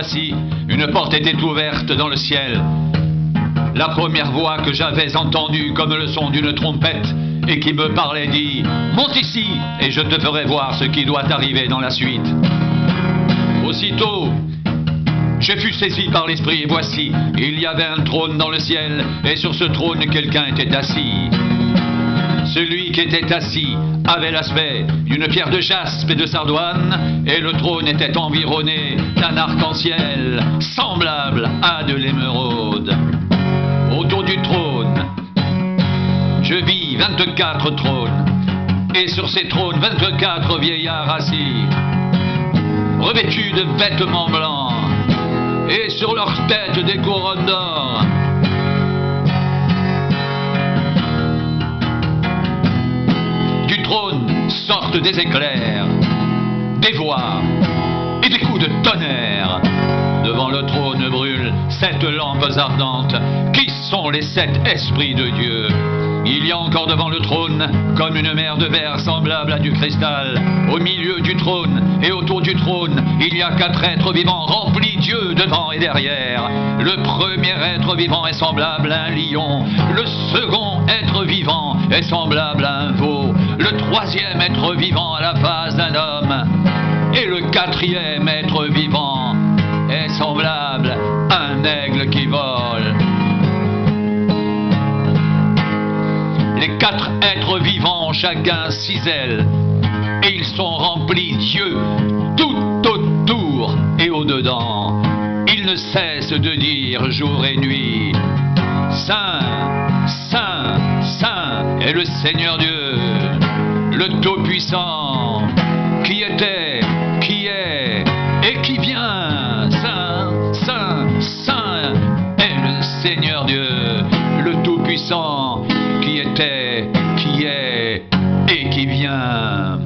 voici, une porte était ouverte dans le ciel. La première voix que j'avais entendue comme le son d'une trompette et qui me parlait dit « Monte ici et je te ferai voir ce qui doit arriver dans la suite. » Aussitôt, je fus saisi par l'esprit et voici, il y avait un trône dans le ciel et sur ce trône quelqu'un était assis. Celui qui était assis avait l'aspect d'une pierre de jaspe et de sardoine, et le trône était environné d'un arc-en-ciel semblable à de l'émeraude. Autour du trône, je vis 24 trônes, et sur ces trônes 24 vieillards assis, revêtus de vêtements blancs, et sur leurs têtes des couronnes d'or. Du trône sortent des éclairs, des voix et des coups de tonnerre. Devant le trône brûlent 7 lampes ardentes, qui sont les 7 esprits de Dieu. Il y a encore devant le trône, comme une mer de verre semblable à du cristal. Au milieu du trône et autour du trône, il y a 4 êtres vivants remplis Dieu devant et derrière. Le premier être vivant est semblable à un lion. Le second être vivant est semblable à un veau. Le troisième être vivant a la face d'un homme. Et le 4e être vivant est semblable à un aigle qui vole. Les 4 êtres vivants ont chacun 6 ailes, et ils sont remplis d'yeux tout autour et au-dedans. Ils ne cessent de dire jour et nuit, Saint, Saint, Saint est le Seigneur Dieu, le Tout-Puissant, qui était, qui est et qui vient. Saint, Saint, Saint est le Seigneur Dieu, le Tout-Puissant, qui était, qui est et qui vient.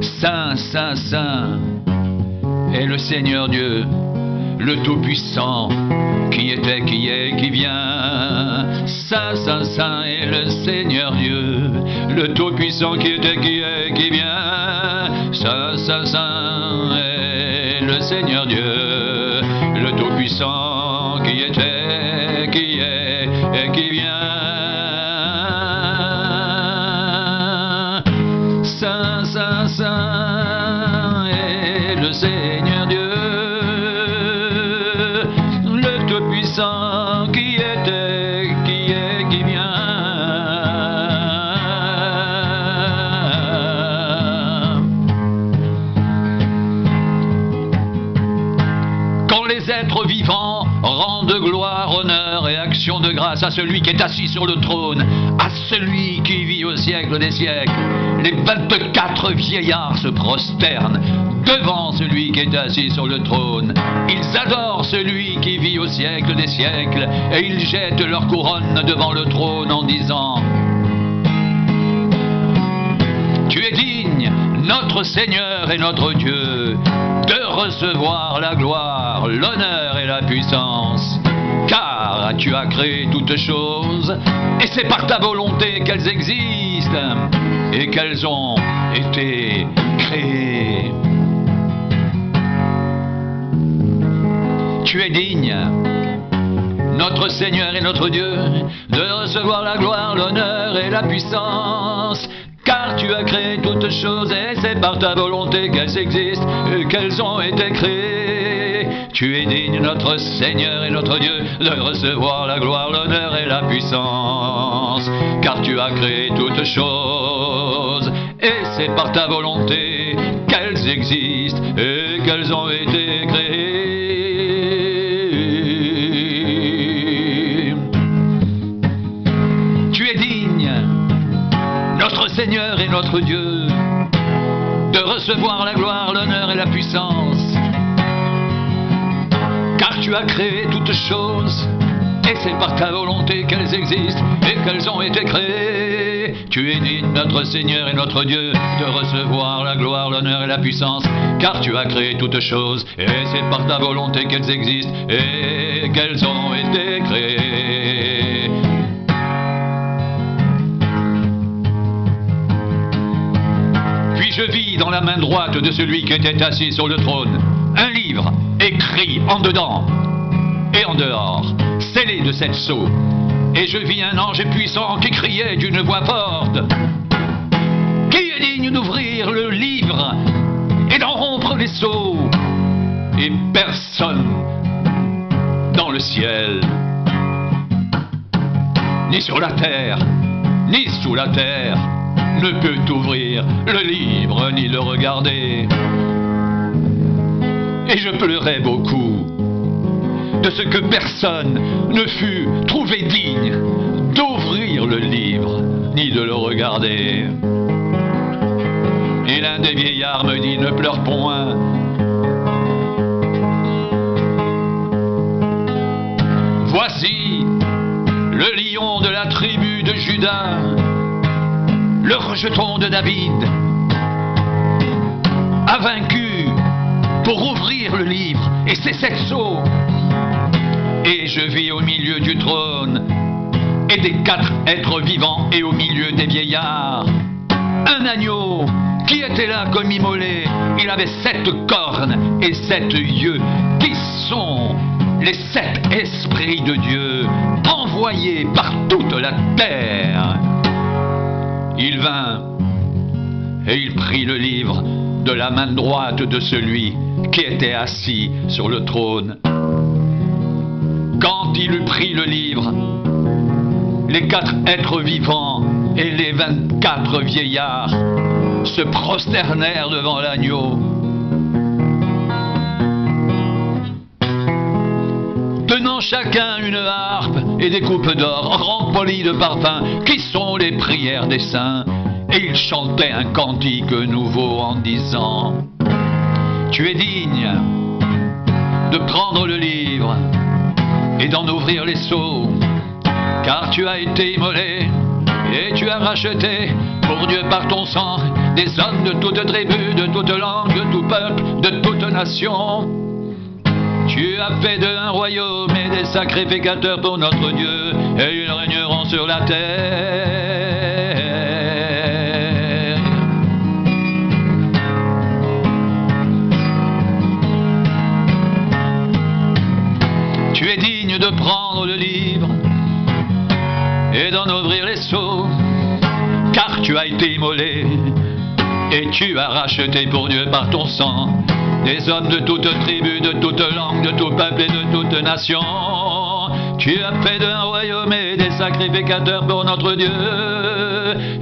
Saint, Saint, Saint est le Seigneur Dieu, le Tout-Puissant, qui était, qui est, qui vient. Saint, Saint, Saint est le Seigneur Dieu, le Tout-Puissant, qui était, qui est, qui vient. Saint, Saint, Saint est le Seigneur Dieu, le Tout-Puissant, qui était, qui est et qui vient. Saint, Saint, Saint est le Seigneur Dieu, le Tout-Puissant, qui était, qui est, qui vient. Quand les êtres vivants rendent gloire, honneur et action de grâce à celui qui est assis sur le trône, à celui qui vit au siècle des siècles, les 24 vieillards se prosternent devant celui qui est assis sur le trône. Ils adorent celui qui vit au siècle des siècles et ils jettent leur couronne devant le trône en disant: Tu es digne, notre Seigneur et notre Dieu, de recevoir la gloire, l'honneur et la puissance. Car tu as créé toutes choses, et c'est par ta volonté qu'elles existent, et qu'elles ont été créées. Tu es digne, notre Seigneur et notre Dieu, de recevoir la gloire, l'honneur et la puissance. Car tu as créé toutes choses, et c'est par ta volonté qu'elles existent, et qu'elles ont été créées. Tu es digne, notre Seigneur et notre Dieu, de recevoir la gloire, l'honneur et la puissance. Car tu as créé toutes choses, et c'est par ta volonté qu'elles existent, et qu'elles ont été créées. Tu es digne, notre Seigneur et notre Dieu, de recevoir la gloire, l'honneur et la puissance. Car tu as créé toutes choses, et c'est par ta volonté qu'elles existent, et qu'elles ont été créées. Tu es digne, notre Seigneur et notre Dieu, de recevoir la gloire, l'honneur et la puissance. Car tu as créé toutes choses, et c'est par ta volonté qu'elles existent, et qu'elles ont été créées. Puis je vis dans la main droite de celui qui était assis sur le trône un livre écrit en dedans et en dehors, scellé de 7 sceaux. Et je vis un ange puissant qui criait d'une voix forte: qui est digne d'ouvrir le livre et d'en rompre les sceaux? Et personne dans le ciel, ni sur la terre, ni sous la terre, ne peut ouvrir le livre ni le regarder. Et je pleurais beaucoup de ce que personne ne fut trouvé digne d'ouvrir le livre ni de le regarder. Et l'un des vieillards me dit: ne pleure point. Voici le lion de la tribu de Juda, le rejeton de David, a vaincu pour ouvrir le livre et ses 7 sceaux. Et je vis au milieu du trône et des 4 êtres vivants et au milieu des vieillards un agneau qui était là comme immolé. Il avait 7 cornes et 7 yeux, qui sont les 7 esprits de Dieu envoyés par toute la terre. Il vint et il prit le livre de la main droite de celui qui était assis sur le trône. Quand il eut pris le livre, les 4 êtres vivants et les 24 vieillards se prosternèrent devant l'agneau, tenant chacun une harpe et des coupes d'or remplies de parfums, qui sont les prières des saints. Et ils chantaient un cantique nouveau en disant: tu es digne de prendre le livre et d'en ouvrir les sceaux, car tu as été immolé et tu as racheté pour Dieu par ton sang des hommes de toute tribu, de toute langue, de tout peuple, de toute nation. Tu as fait d'eux un royaume et des sacrificateurs pour notre Dieu, et ils régneront sur la terre. Tu es digne de prendre le livre et d'en ouvrir les sceaux, car tu as été immolé et tu as racheté pour Dieu par ton sang des hommes de toute tribu, de toute langue, de tout peuple et de toute nation. Tu as fait d'un royaume et des sacrificateurs pour notre Dieu,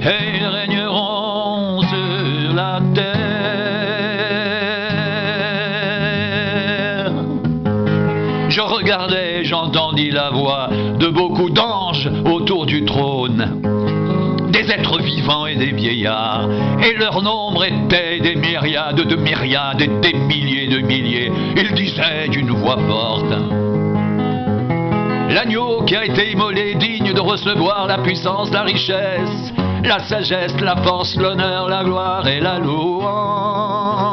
et ils régneront sur la terre. Je regardais, j'entendis la voix de beaucoup d'anges autour du trône, des êtres vivants et des vieillards, et leur nombre était des myriades de myriades et des milliers de milliers. Ils disaient d'une voix forte: l'agneau qui a été immolé, digne de recevoir la puissance, la richesse, la sagesse, la force, l'honneur, la gloire et la louange.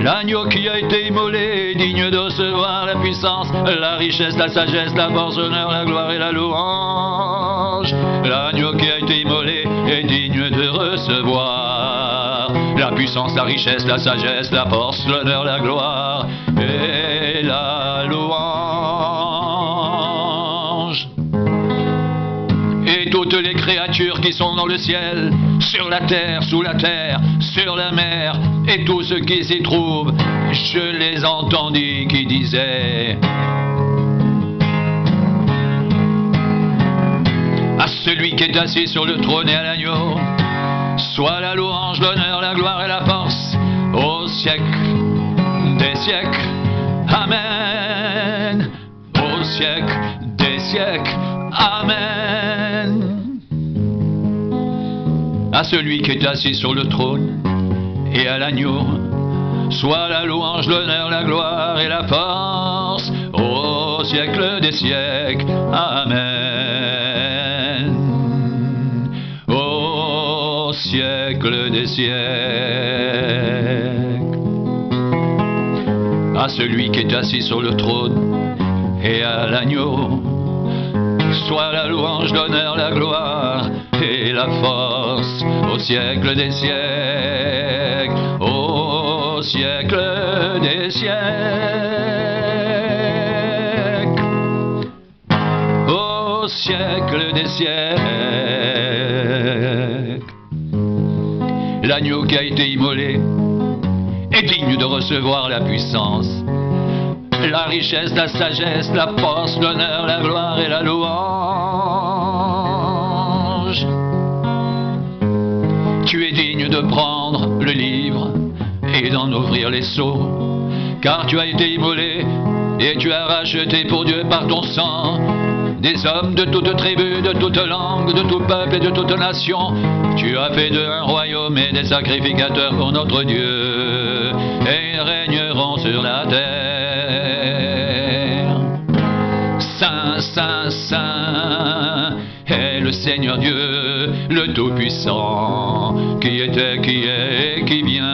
L'agneau qui a été immolé, digne de recevoir la puissance, la richesse, la sagesse, la force, l'honneur, la gloire et la louange. L'agneau qui a été immolé est digne de recevoir la puissance, la richesse, la sagesse, la force, l'honneur, la gloire et la louange. Et toutes les créatures qui sont dans le ciel, sur la terre, sous la terre, sur la mer, et tout ce qui s'y trouve, je les entendis qui disaient: à celui qui est assis sur le trône et à l'agneau, soit la louange, l'honneur, la gloire et la force, au siècle des siècles. Amen. Au siècle des siècles. Amen. À celui qui est assis sur le trône et à l'agneau, soit la louange, l'honneur, la gloire et la force, au siècle des siècles. Amen. Au siècle des siècles. À celui qui est assis sur le trône et à l'agneau, soit la louange, l'honneur, la gloire et la force, au siècle des siècles. Au au siècle des siècles. Au siècle des siècles. L'agneau qui a été immolé est digne de recevoir la puissance, la richesse, la sagesse, la force, l'honneur, la gloire et la louange. Tu es digne de prendre le livre et d'en ouvrir les sceaux, car tu as été immolé et tu as racheté pour Dieu par ton sang des hommes de toute tribu, de toute langue, de tout peuple et de toute nation. Tu as fait d'eux un royaume et des sacrificateurs pour notre Dieu, et ils régneront sur la terre. Saint, Saint, Saint est le Seigneur Dieu, le Tout-Puissant, qui était, qui est et qui vient.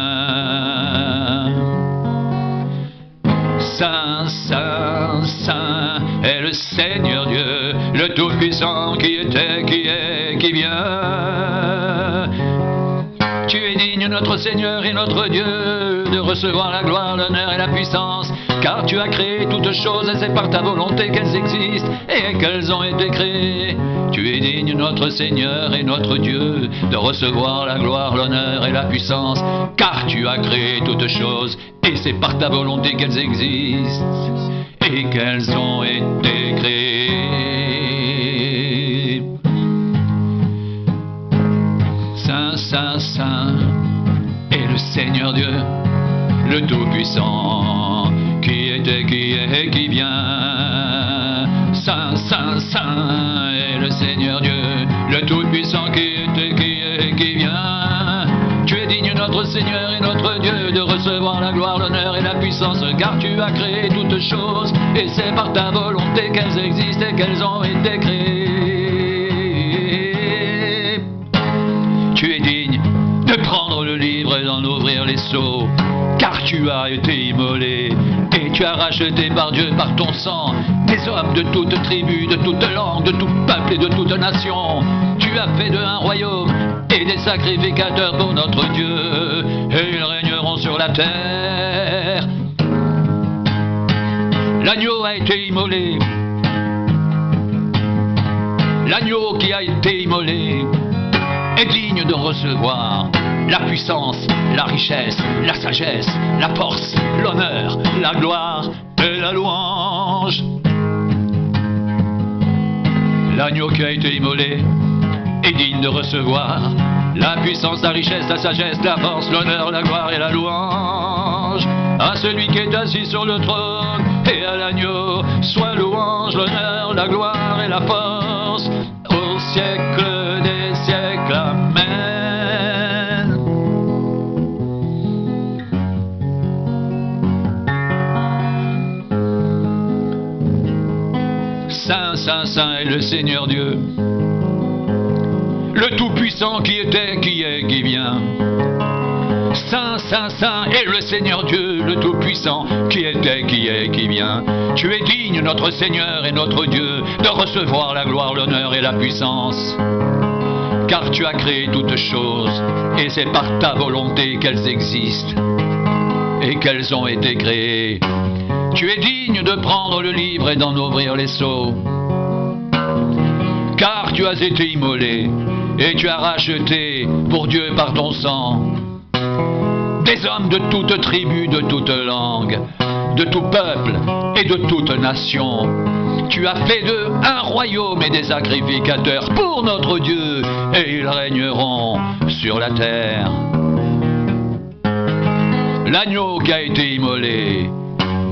Saint, Saint, Saint est le Seigneur Dieu, le Tout-Puissant, qui était, qui est, qui vient. Tu es digne, notre Seigneur et notre Dieu, de recevoir la gloire, l'honneur et la puissance, car tu as créé toutes choses et c'est par ta volonté qu'elles existent et qu'elles ont été créées. Tu es digne, notre Seigneur et notre Dieu, de recevoir la gloire, l'honneur et la puissance, car tu as créé toutes choses et c'est par ta volonté qu'elles existent et qu'elles ont été créées. Saint, Saint, Saint est le Seigneur Dieu, le Tout-Puissant, qui était, qui est et qui vient. Saint, Saint, Saint est le Seigneur Dieu, le Tout-Puissant, qui était, qui est et qui vient. Tu es digne, notre Seigneur et notre Dieu, de recevoir la gloire, l'honneur et la puissance, car tu as créé toutes choses et c'est par ta volonté qu'elles existent et qu'elles ont été créées. Tu es digne de prendre le livre et d'en ouvrir les sceaux, car tu as été immolé et tu as racheté par Dieu, par ton sang, des hommes de toute tribu, de toute langue, de tout peuple et de toute nation. Tu as fait d'eux un royaume et des sacrificateurs pour notre Dieu, et ils régneront sur la terre. L'agneau a été immolé. L'agneau qui a été immolé est digne de recevoir la puissance, la richesse, la sagesse, la force, l'honneur, la gloire et la louange. L'agneau qui a été immolé est digne de recevoir la puissance, la richesse, la sagesse, la force, l'honneur, la gloire et la louange. À celui qui est assis sur le trône et à l'agneau soit louange, l'honneur, la gloire et la force au siècle des siècles. Amen. Saint, Saint, Saint est le Seigneur Dieu, le Tout-Puissant, qui était, qui est, qui vient. Saint, Saint, Saint est le Seigneur Dieu, le Tout-Puissant, qui était, qui est, qui vient. Tu es digne, notre Seigneur et notre Dieu, de recevoir la gloire, l'honneur et la puissance, car tu as créé toutes choses, et c'est par ta volonté qu'elles existent et qu'elles ont été créées. Tu es digne de prendre le livre et d'en ouvrir les sceaux, car tu as été immolé et tu as racheté pour Dieu par ton sang des hommes de toute tribu, de toute langue, de tout peuple et de toute nation. Tu as fait d'eux un royaume et des sacrificateurs pour notre Dieu, et ils régneront sur la terre. L'agneau qui a été immolé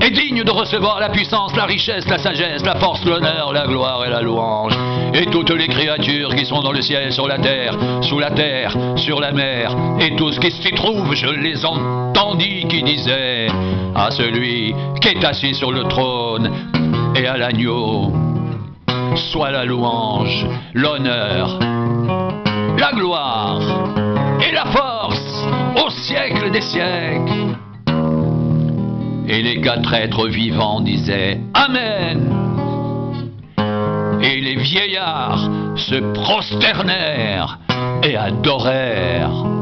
est digne de recevoir la puissance, la richesse, la sagesse, la force, l'honneur, la gloire et la louange. Et toutes les créatures qui sont dans le ciel, sur la terre, sous la terre, sur la mer, et tout ce qui s'y trouve, je les entendis qui disaient à celui qui est assis sur le trône et à l'agneau soit la louange, l'honneur, la gloire et la force au siècle des siècles. Et les quatre êtres vivants disaient Amen. Et les vieillards se prosternèrent et adorèrent.